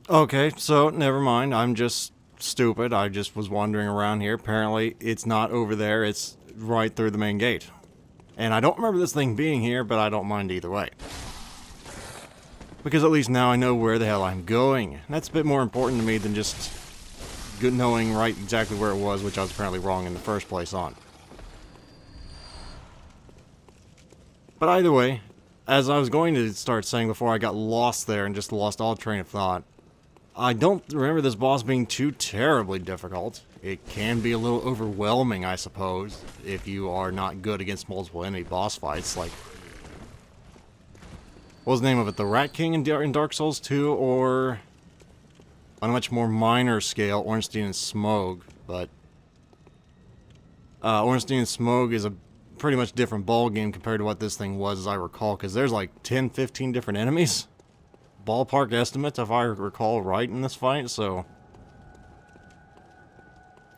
Okay, so never mind. I'm just stupid. I just was wandering around here. Apparently, it's not over there. It's right through the main gate. And I don't remember this thing being here, but I don't mind either way. Because at least now I know where the hell I'm going. And that's a bit more important to me than just knowing right exactly where it was, which I was apparently wrong in the first place on. But either way, as I was going to start saying before I got lost there and just lost all train of thought, I don't remember this boss being too terribly difficult. It can be a little overwhelming, I suppose, if you are not good against multiple enemy boss fights, like... What was the name of it? The Rat King in Dark Souls 2, or... on a much more minor scale, Ornstein and Smough, but... Ornstein and Smough is a pretty much different ballgame compared to what this thing was, as I recall, because there's like 10, 15 different enemies. Ballpark estimates, if I recall right in this fight, so...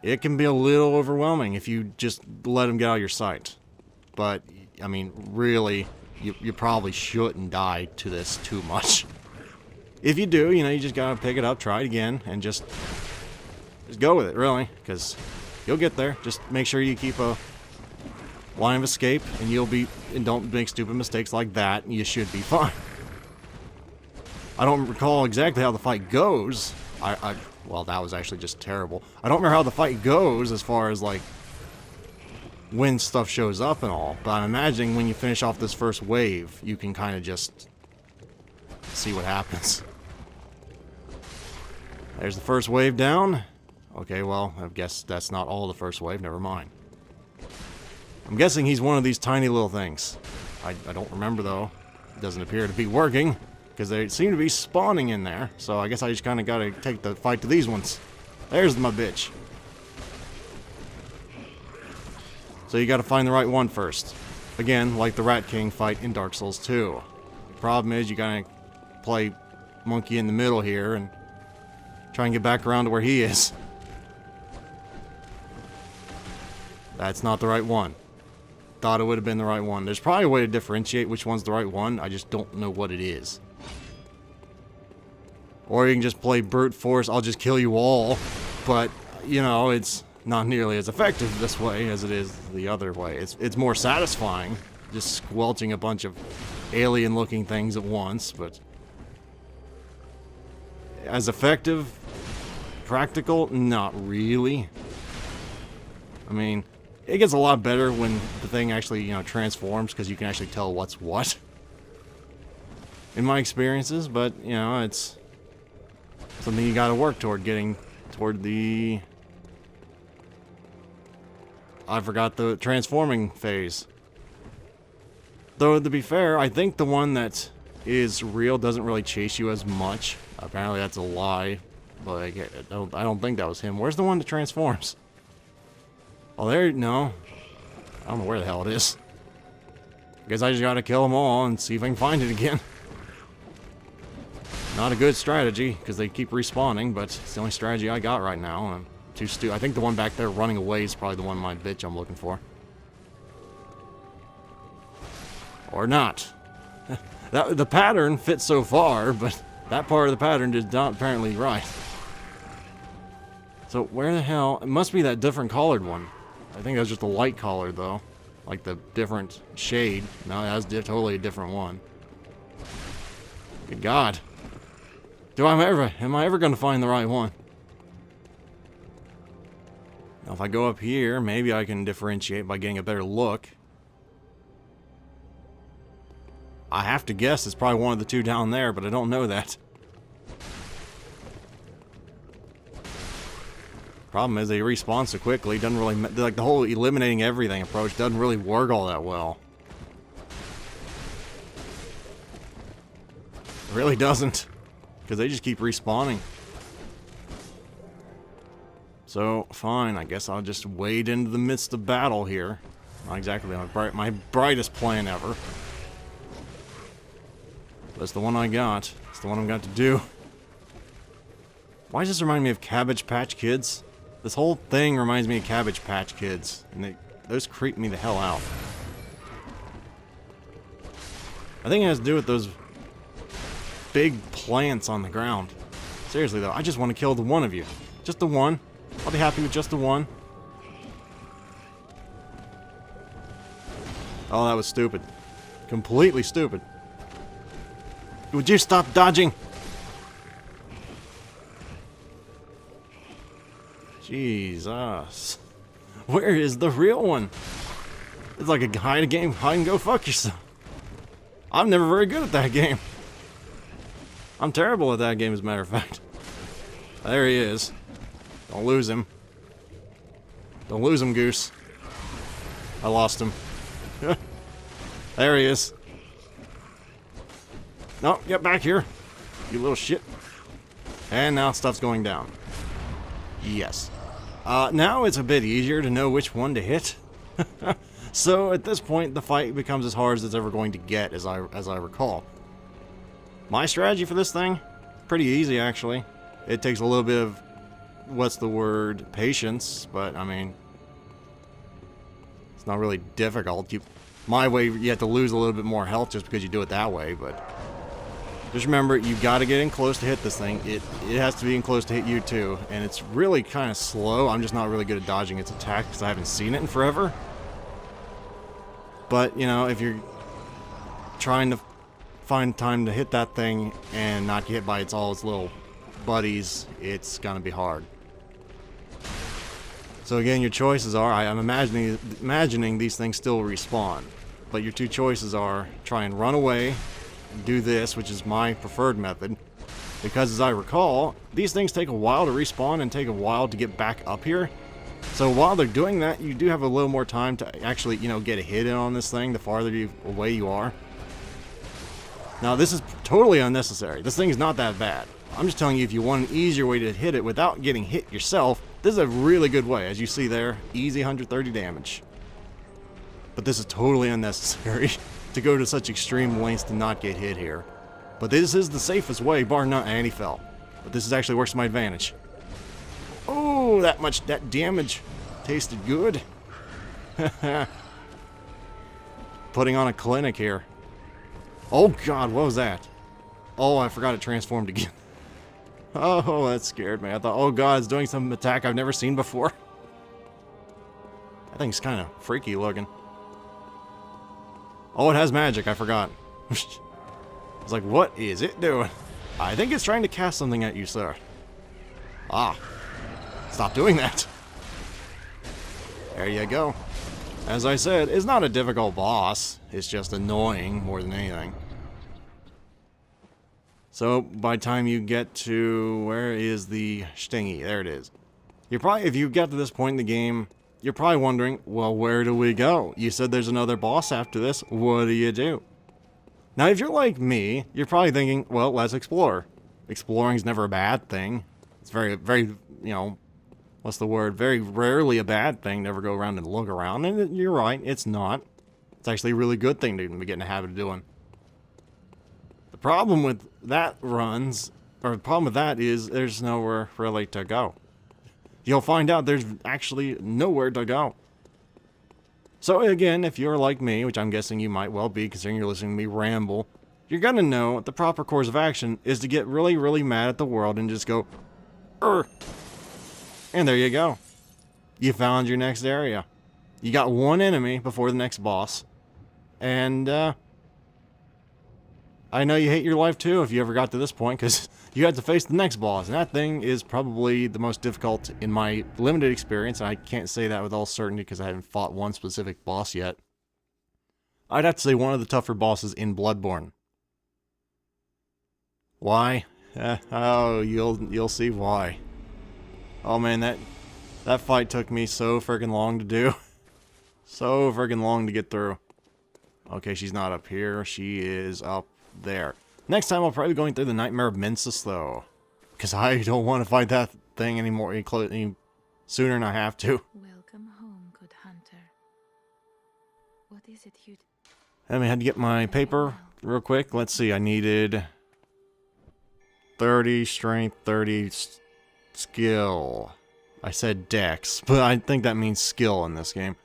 It can be a little overwhelming if you just let them get out of your sight. But, I mean, really, you probably shouldn't die to this too much. If you do, you know, you just gotta pick it up, try it again, and just go with it, really, because you'll get there. Just make sure you keep a line of escape, and don't make stupid mistakes like that, and you should be fine. I don't recall exactly how the fight goes. Well, that was actually just terrible. I don't remember how the fight goes as far as, like, when stuff shows up and all, but I'm imagining when you finish off this first wave, you can kind of just see what happens. There's the first wave down. Okay, well, I guess that's not all the first wave, never mind. I'm guessing he's one of these tiny little things. I don't remember, though. It doesn't appear to be working, because they seem to be spawning in there, so I guess I just kind of gotta take the fight to these ones. There's my bitch. So you gotta find the right one first. Again, like the Rat King fight in Dark Souls 2. The problem is you gotta play monkey in the middle here and try and get back around to where he is. That's not the right one. Thought it would have been the right one. There's probably a way to differentiate which one's the right one. I just don't know what it is. Or you can just play brute force, I'll just kill you all. But, you know, it's not nearly as effective this way as it is the other way. It's more satisfying, just squelching a bunch of alien-looking things at once, but... as effective? Practical? Not really. I mean, it gets a lot better when the thing actually, you know, transforms, because you can actually tell what's what. In my experiences, but, you know, it's something you gotta work toward, getting toward the... I forgot the transforming phase. Though, to be fair, I think the one that is real doesn't really chase you as much. Apparently that's a lie, but I don't think that was him. Where's the one that transforms? Oh, there, no. I don't know where the hell it is. Guess I just gotta kill them all and see if I can find it again. Not a good strategy, because they keep respawning, but it's the only strategy I got right now. I'm too stupid. I think the one back there running away is probably the one my bitch I'm looking for. Or not. The pattern fits so far, but that part of the pattern is not apparently right. So where the hell... it must be that different colored one. I think that was just a light color, though. Like the different shade. No, that's totally a different one. Good God. Am I ever going to find the right one? Now, if I go up here, maybe I can differentiate by getting a better look. I have to guess it's probably one of the two down there, but I don't know that. Problem is, they respawn so quickly, doesn't really... like, the whole eliminating everything approach doesn't really work all that well. It really doesn't. Because they just keep respawning. So, fine, I guess I'll just wade into the midst of battle here. Not exactly my brightest plan ever. But it's the one I got. It's the one I've got to do. Why does this remind me of Cabbage Patch Kids? This whole thing reminds me of Cabbage Patch Kids. And those creep me the hell out. I think it has to do with those big plants on the ground. Seriously, though, I just want to kill the one of you. Just the one. I'll be happy with just the one. Oh, that was stupid. Completely stupid. Would you stop dodging? Jesus. Where is the real one? It's like a hide and go fuck yourself. I'm never very good at that game. I'm terrible at that game, as a matter of fact. There he is. Don't lose him. Don't lose him, Goose. I lost him. There he is. No, get back here, you little shit. And now stuff's going down. Yes. Now it's a bit easier to know which one to hit. So at this point, the fight becomes as hard as it's ever going to get, as I recall. My strategy for this thing, pretty easy actually. It takes a little bit of, what's the word, patience, but I mean, it's not really difficult. My way, you have to lose a little bit more health just because you do it that way, but just remember, you got to get in close to hit this thing. It has to be in close to hit you too, and it's really kind of slow. I'm just not really good at dodging its attack because I haven't seen it in forever. But, you know, if you're trying to find time to hit that thing and not get hit by all its little buddies, it's gonna be hard. So again, your choices are, I'm imagining these things still respawn, but your two choices are try and run away, do this, which is my preferred method, because as I recall, these things take a while to respawn and take a while to get back up here. So while they're doing that, you do have a little more time to actually, you know, get a hit in on this thing the farther away you are. Now this is totally unnecessary. This thing is not that bad. I'm just telling you, if you want an easier way to hit it without getting hit yourself, this is a really good way. As you see there, easy 130 damage. But this is totally unnecessary to go to such extreme lengths to not get hit here. But this is the safest way, bar none, and he fell. But this is actually works to my advantage. Oh, that damage tasted good. Putting on a clinic here. Oh god, what was that? Oh, I forgot it transformed again. Oh, that scared me. I thought, oh god, it's doing some attack I've never seen before. That thing's kind of freaky looking. Oh, it has magic, I forgot. I was like, what is it doing? I think it's trying to cast something at you, sir. Ah. Stop doing that. There you go. As I said, it's not a difficult boss. It's just annoying more than anything. So by the time you get to, where is the stingy? There it is. You're probably, if you get to this point in the game, you're probably wondering, well, where do we go? You said there's another boss after this. What do you do? Now, if you're like me, you're probably thinking, well, let's explore. Exploring's never a bad thing. It's very, very, you know, what's the word? Very rarely a bad thing. Never go around and look around. And you're right, it's not. It's actually a really good thing to get in the habit of doing. The problem with that the problem with that is there's nowhere really to go. You'll find out there's actually nowhere to go. So again, if you're like me, which I'm guessing you might well be considering you're listening to me ramble, you're gonna know the proper course of action is to get really, really mad at the world and just go, "Urgh." And there you go. You found your next area. You got one enemy before the next boss. And, I know you hate your life too if you ever got to this point, because you had to face the next boss. And that thing is probably the most difficult in my limited experience. And I can't say that with all certainty because I haven't fought one specific boss yet. I'd have to say one of the tougher bosses in Bloodborne. Why? Oh, you'll see why. Oh man, that fight took me so friggin' long to do. So friggin' long to get through. Okay, she's not up here. She is up there. Next time I'll probably be going through the Nightmare of Mensis though. Because I don't want to fight that thing anymore any sooner than I have to. Welcome home, good hunter. What is it you... And I had to get my paper real quick. Let's see, I needed 30 strength, 30 skill. I said dex, but I think that means skill in this game.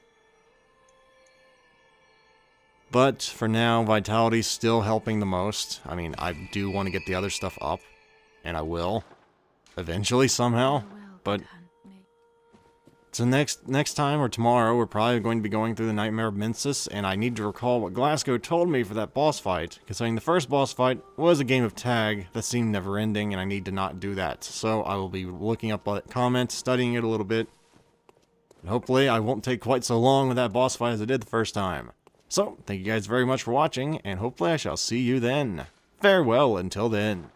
But for now, vitality's still helping the most. I mean, I do want to get the other stuff up, and I will. eventually somehow. Farewell, But good hunt me. so next time or tomorrow, we're probably going to be going through the Nightmare of Mensis, and I need to recall what Glasgow told me for that boss fight, considering the first boss fight was a game of tag that seemed never-ending, and I need to not do that. So I will be looking up comments, studying it a little bit, and hopefully I won't take quite so long with that boss fight as I did the first time. So, thank you guys very much for watching, and hopefully I shall see you then. Farewell until then.